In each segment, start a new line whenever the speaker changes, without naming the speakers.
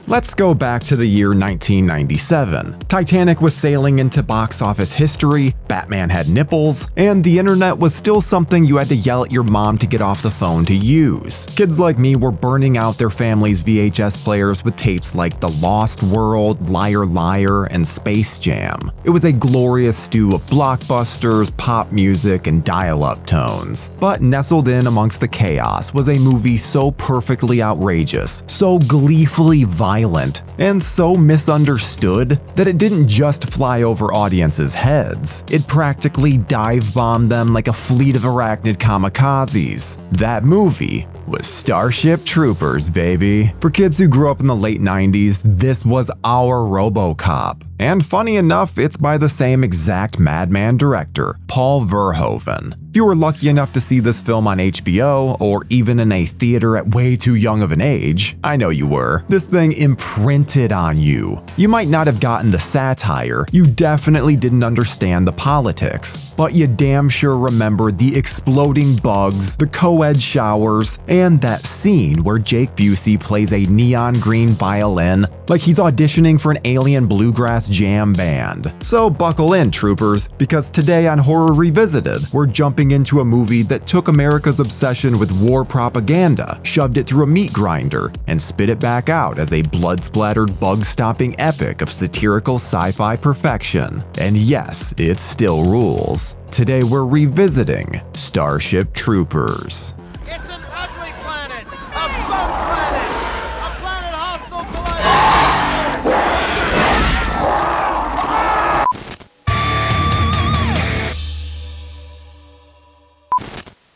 Let's go back to the year 1997. Titanic was sailing into box office history, Batman had nipples, and the internet was still something you had to yell at your mom to get off the phone to use. Kids like me were burning out their family's VHS players with tapes like The Lost World, Liar Liar, and Space Jam. It was a glorious stew of blockbusters, pop music, and dial-up tones. But nestled in amongst the chaos was a movie so perfectly outrageous, so gleefully violent, and so misunderstood that it didn't just fly over audiences' heads. It practically dive-bombed them like a fleet of Arachnid kamikazes. That movie was Starship Troopers, baby. For kids who grew up in the late 90s, this was our RoboCop. And funny enough, it's by the same exact madman director, Paul Verhoeven. If you were lucky enough to see this film on HBO, or even in a theater at way too young of an age, I know you were, this thing imprinted on you. You might not have gotten the satire, you definitely didn't understand the politics, but you damn sure remembered the exploding bugs, the co-ed showers, and that scene where Jake Busey plays a neon green violin like he's auditioning for an alien bluegrass jam band. So buckle in, troopers, because today on Horror Revisited, we're jumping into a movie that took America's obsession with war propaganda, shoved it through a meat grinder, and spit it back out as a blood-splattered, bug-stomping epic of satirical sci-fi perfection. And yes, it still rules. Today we're revisiting Starship Troopers.
It's an ugly planet! A bug planet! A planet hostile to life!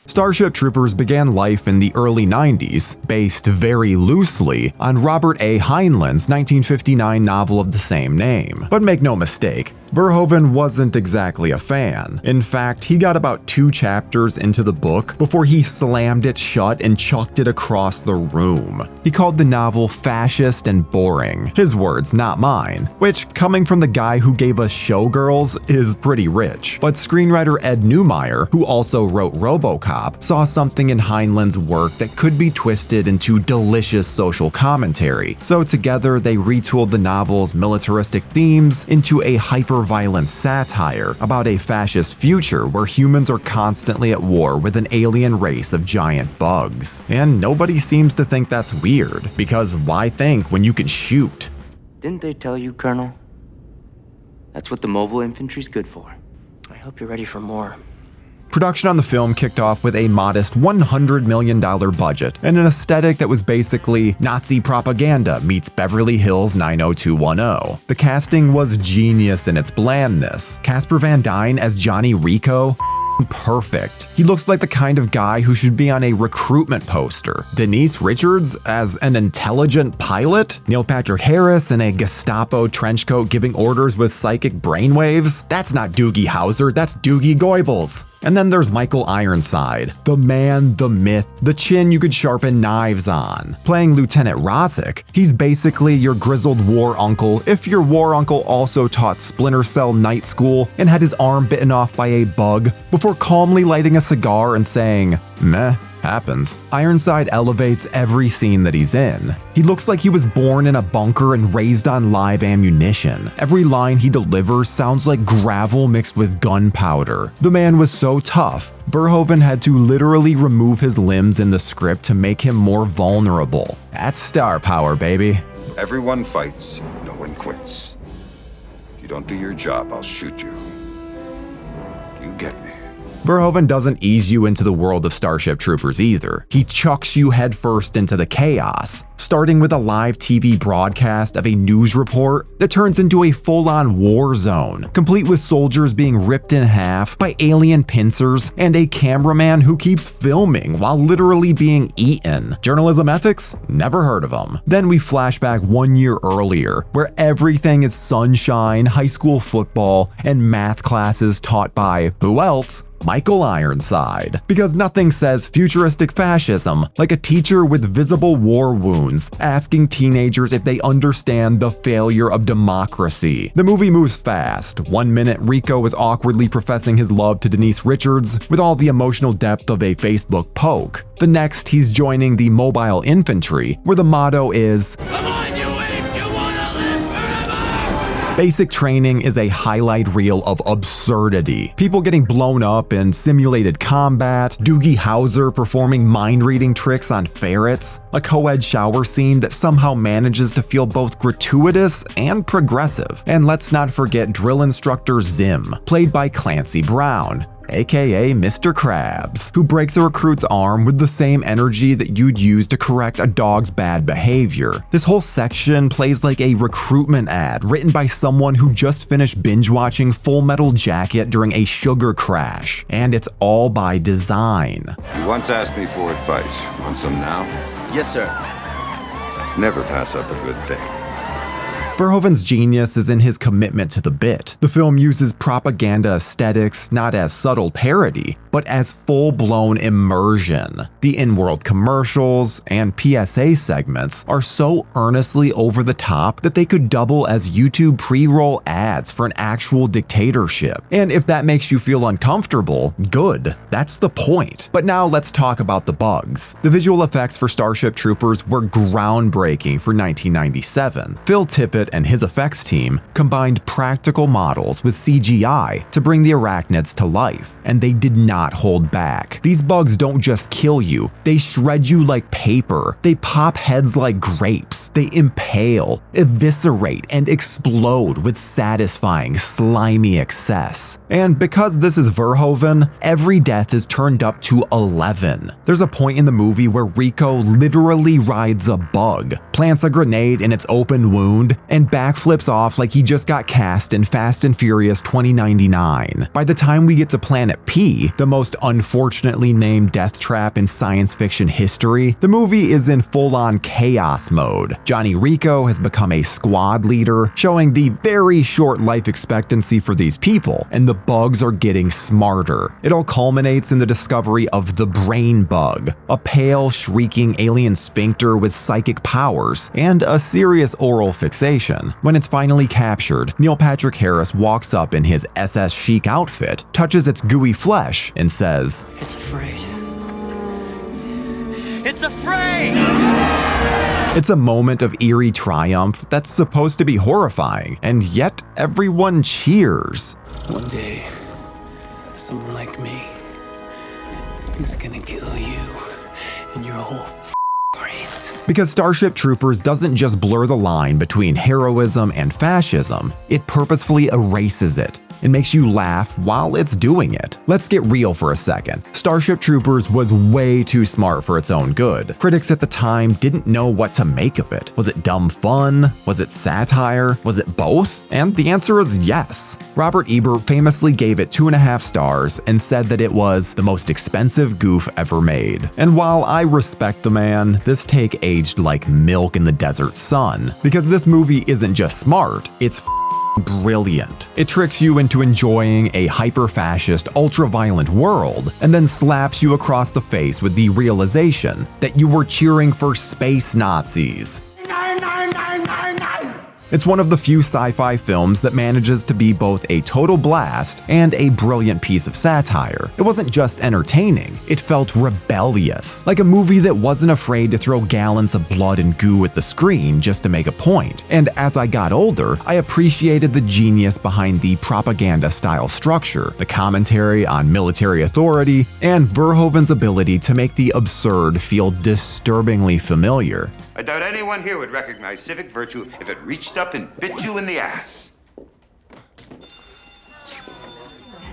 Starship Troopers began life in the early 90s, based very loosely on Robert A. Heinlein's 1959 novel of the same name. But make no mistake, Verhoeven wasn't exactly a fan. In fact, he got about 2 chapters into the book before he slammed it shut and chucked it across the room. He called the novel fascist and boring. His words, not mine. Which, coming from the guy who gave us Showgirls, is pretty rich. But screenwriter Ed Neumeyer, who also wrote RoboCop, saw something in Heinlein's work that could be twisted into delicious social commentary. So together they retooled the novel's militaristic themes into a hyper-violent satire about a fascist future where humans are constantly at war with an alien race of giant bugs. And nobody seems to think that's weird, because why think when you can shoot?
Didn't they tell you, Colonel? That's what the mobile infantry's good for. I hope you're ready for more.
Production on the film kicked off with a modest $100 million budget and an aesthetic that was basically Nazi propaganda meets Beverly Hills 90210. The casting was genius in its blandness. Casper Van Dien as Johnny Rico? Perfect. He looks like the kind of guy who should be on a recruitment poster. Denise Richards as an intelligent pilot? Neil Patrick Harris in a Gestapo trenchcoat giving orders with psychic brainwaves? That's not Doogie Howser, that's Doogie Goebbels. And then there's Michael Ironside, the man, the myth, the chin you could sharpen knives on. Playing Lieutenant Rosick, he's basically your grizzled war uncle if your war uncle also taught Splinter Cell night school and had his arm bitten off by a bug before calmly lighting a cigar and saying, meh, happens. Ironside elevates every scene that he's in. He looks like he was born in a bunker and raised on live ammunition. Every line he delivers sounds like gravel mixed with gunpowder. The man was so tough, Verhoeven had to literally remove his limbs in the script to make him more vulnerable. That's star power, baby.
Everyone fights, no one quits. You don't do your job, I'll shoot you. You get me.
Verhoeven doesn't ease you into the world of Starship Troopers either. He chucks you headfirst into the chaos, starting with a live TV broadcast of a news report that turns into a full-on war zone, complete with soldiers being ripped in half by alien pincers and a cameraman who keeps filming while literally being eaten. Journalism ethics? Never heard of them. Then we flash back 1 year earlier, where everything is sunshine, high school football, and math classes taught by, who else? Michael Ironside. Because nothing says futuristic fascism like a teacher with visible war wounds asking teenagers if they understand the failure of democracy. The movie moves fast. 1 minute, Rico is awkwardly professing his love to Denise Richards with all the emotional depth of a Facebook poke. The next, he's joining the mobile infantry, where the motto is, "Come on, you infantry!" Basic Training is a highlight reel of absurdity. People getting blown up in simulated combat, Doogie Howser performing mind-reading tricks on ferrets, a co-ed shower scene that somehow manages to feel both gratuitous and progressive. And let's not forget drill instructor Zim, played by Clancy Brown, aka Mr. Krabs, who breaks a recruit's arm with the same energy that you'd use to correct a dog's bad behavior. This whole section plays like a recruitment ad written by someone who just finished binge-watching Full Metal Jacket during a sugar crash, and it's all by design.
You once asked me for advice. Want some now?
Yes, sir.
Never pass up a good thing.
Verhoeven's genius is in his commitment to the bit. The film uses propaganda aesthetics not as subtle parody, but as full-blown immersion. The in-world commercials and PSA segments are so earnestly over the top that they could double as YouTube pre-roll ads for an actual dictatorship. And if that makes you feel uncomfortable, good. That's the point. But now let's talk about the bugs. The visual effects for Starship Troopers were groundbreaking for 1997. Phil Tippett and his effects team combined practical models with CGI to bring the Arachnids to life, and they did not hold back. These bugs don't just kill you, they shred you like paper, they pop heads like grapes, they impale, eviscerate, and explode with satisfying, slimy excess. And because this is Verhoeven, every death is turned up to 11. There's a point in the movie where Rico literally rides a bug, plants a grenade in its open wound, and backflips off like he just got cast in Fast and Furious 2099. By the time we get to Planet P, the most unfortunately named death trap in science fiction history, the movie is in full-on chaos mode. Johnny Rico has become a squad leader, showing the very short life expectancy for these people, and the bugs are getting smarter. It all culminates in the discovery of the brain bug, a pale, shrieking alien sphincter with psychic powers and a serious oral fixation. When it's finally captured, Neil Patrick Harris walks up in his SS chic outfit, touches its gooey flesh, and says,
It's afraid. It's afraid!
It's a moment of eerie triumph that's supposed to be horrifying, and yet everyone cheers.
One day, someone like me is gonna kill you and your whole race.
Because Starship Troopers doesn't just blur the line between heroism and fascism, it purposefully erases it. It makes you laugh while it's doing it. Let's get real for a second. Starship Troopers was way too smart for its own good. Critics at the time didn't know what to make of it. Was it dumb fun? Was it satire? Was it both? And the answer is yes. Robert Ebert famously gave it 2.5 stars and said that it was the most expensive goof ever made. And while I respect the man, this take aged like milk in the desert sun. Because this movie isn't just smart, it's brilliant. It tricks you into enjoying a hyper-fascist, ultra-violent world, and then slaps you across the face with the realization that you were cheering for space Nazis. It's one of the few sci-fi films that manages to be both a total blast and a brilliant piece of satire. It wasn't just entertaining, it felt rebellious, like a movie that wasn't afraid to throw gallons of blood and goo at the screen just to make a point. And as I got older, I appreciated the genius behind the propaganda-style structure, the commentary on military authority, and Verhoeven's ability to make the absurd feel disturbingly familiar.
I doubt anyone here would recognize civic virtue if it reached up and bit you in the ass.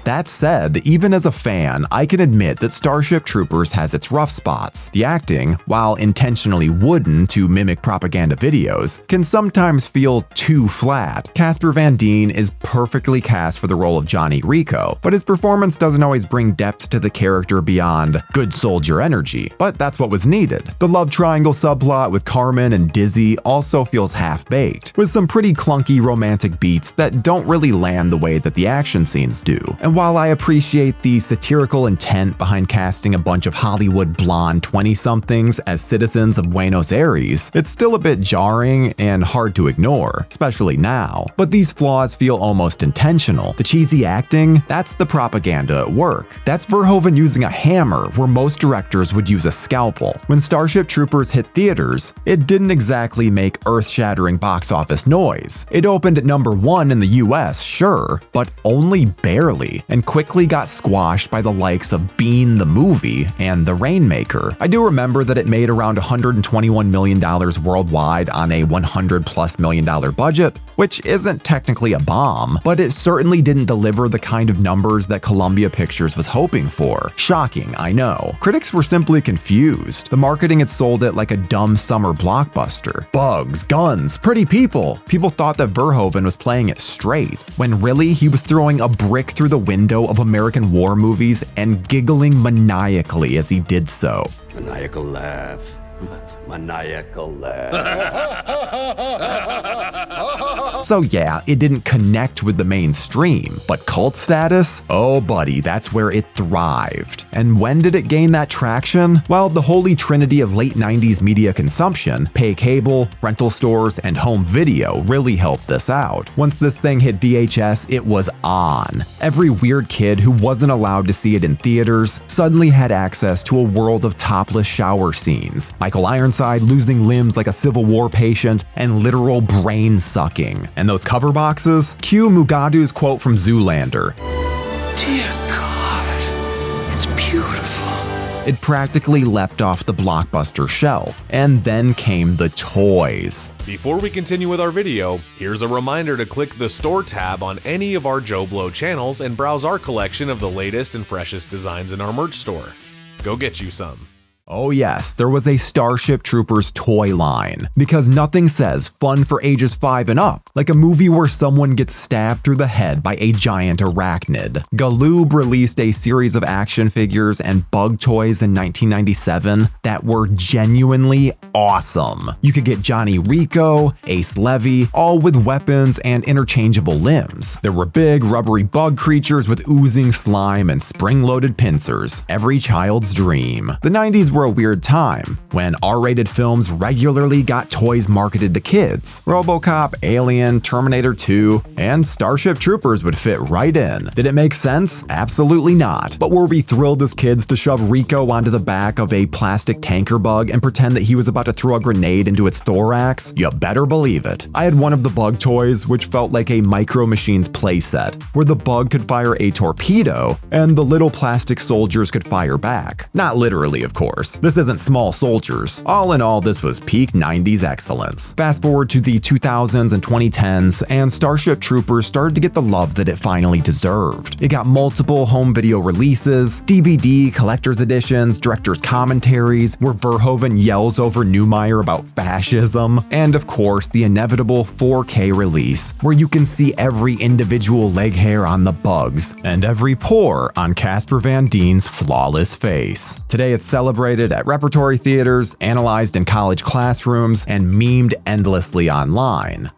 That said, even as a fan, I can admit that Starship Troopers has its rough spots. The acting, while intentionally wooden to mimic propaganda videos, can sometimes feel too flat. Casper Van Dien is perfectly cast for the role of Johnny Rico, but his performance doesn't always bring depth to the character beyond good soldier energy, but that's what was needed. The love triangle subplot with Carmen and Dizzy also feels half-baked, with some pretty clunky romantic beats that don't really land the way that the action scenes do. And And while I appreciate the satirical intent behind casting a bunch of Hollywood blonde 20-somethings as citizens of Buenos Aires, it's still a bit jarring and hard to ignore, especially now. But these flaws feel almost intentional. The cheesy acting, that's the propaganda at work. That's Verhoeven using a hammer where most directors would use a scalpel. When Starship Troopers hit theaters, it didn't exactly make earth-shattering box office noise. It opened at number 1 in the US, sure, but only barely, and quickly got squashed by the likes of Bean the Movie and The Rainmaker. I do remember that it made around $121 million worldwide on a $100+ million budget, which isn't technically a bomb, but it certainly didn't deliver the kind of numbers that Columbia Pictures was hoping for. Shocking, I know. Critics were simply confused. The marketing had sold it like a dumb summer blockbuster. Bugs, guns, pretty people. People thought that Verhoeven was playing it straight, when really he was throwing a brick through the window of American war movies and giggling maniacally as he did so.
Maniacal laugh. Maniacal laugh.
So yeah, it didn't connect with the mainstream, but cult status? Oh buddy, that's where it thrived. And when did it gain that traction? Well, the holy trinity of late 90s media consumption, pay cable, rental stores, and home video really helped this out. Once this thing hit VHS, it was on. Every weird kid who wasn't allowed to see it in theaters suddenly had access to a world of topless shower scenes, Michael Ironside losing limbs like a Civil War patient, and literal brain sucking. And those cover boxes? Cue Mugadu's quote from Zoolander.
Dear God, it's beautiful.
It practically leapt off the blockbuster shelf. And then came the toys.
Before we continue with our video, here's a reminder to click the Store tab on any of our JoBlo channels and browse our collection of the latest and freshest designs in our merch store. Go get you some.
Oh yes, there was a Starship Troopers toy line, because nothing says fun for ages 5 and up like a movie where someone gets stabbed through the head by a giant arachnid. Galoob released a series of action figures and bug toys in 1997 that were genuinely awesome. You could get Johnny Rico, Ace Levy, all with weapons and interchangeable limbs. There were big, rubbery bug creatures with oozing slime and spring-loaded pincers. Every child's dream. The 90s were a weird time, when R-rated films regularly got toys marketed to kids. RoboCop, Alien, Terminator 2, and Starship Troopers would fit right in. Did it make sense? Absolutely not. But were we thrilled as kids to shove Rico onto the back of a plastic tanker bug and pretend that he was about to throw a grenade into its thorax? You better believe it. I had one of the bug toys, which felt like a Micro Machines playset, where the bug could fire a torpedo and the little plastic soldiers could fire back. Not literally, of course. This isn't Small Soldiers. All in all, this was peak 90s excellence. Fast forward to the 2000s and 2010s, and Starship Troopers started to get the love that it finally deserved. It got multiple home video releases, DVD, collector's editions, director's commentaries, where Verhoeven yells over Neumeier about fascism, and of course, the inevitable 4K release, where you can see every individual leg hair on the bugs, and every pore on Casper Van Dien's flawless face. Today it's celebrated at repertory theaters, analyzed in college classrooms, and memed endlessly online.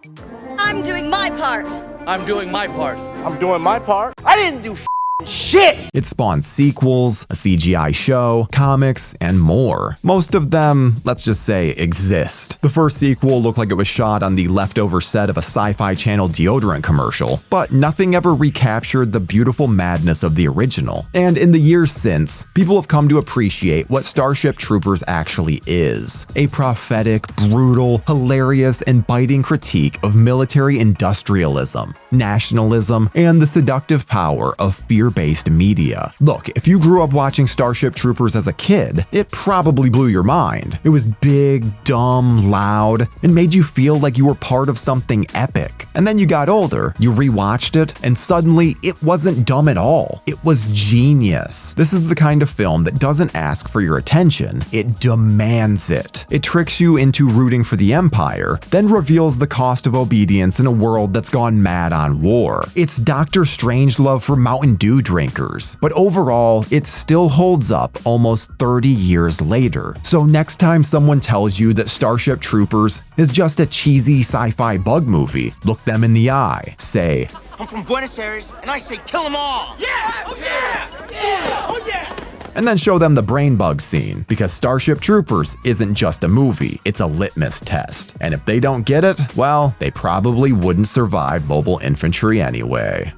I'm doing my part.
I'm doing my part.
I'm doing my part.
I didn't do shit!
It spawned sequels, a CGI show, comics, and more. Most of them, let's just say, exist. The first sequel looked like it was shot on the leftover set of a Sci-Fi Channel deodorant commercial, but nothing ever recaptured the beautiful madness of the original. And in the years since, people have come to appreciate what Starship Troopers actually is. A prophetic, brutal, hilarious, and biting critique of military industrialism, nationalism, and the seductive power of fear-based media. Look, if you grew up watching Starship Troopers as a kid, it probably blew your mind. It was big, dumb, loud, and made you feel like you were part of something epic. And then you got older, you rewatched it, and suddenly it wasn't dumb at all. It was genius. This is the kind of film that doesn't ask for your attention, it demands it. It tricks you into rooting for the Empire, then reveals the cost of obedience in a world that's gone mad on war. It's Dr. Strangelove for Mountain Dew drinkers, but overall, it still holds up almost 30 years later. So next time someone tells you that Starship Troopers is just a cheesy sci-fi bug movie, look them in the eye. Say,
I'm from Buenos Aires, and I say kill them all! Yeah! Oh yeah! Yeah! Oh yeah!
And then show them the brain bug scene, because Starship Troopers isn't just a movie, it's a litmus test. And if they don't get it, well, they probably wouldn't survive mobile infantry anyway.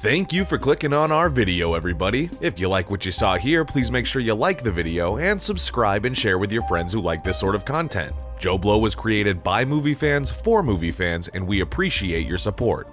Thank you for clicking on our video, everybody. If you like what you saw here, please make sure you like the video and subscribe and share with your friends who like this sort of content. JoBlo was created by movie fans for movie fans, and we appreciate your support.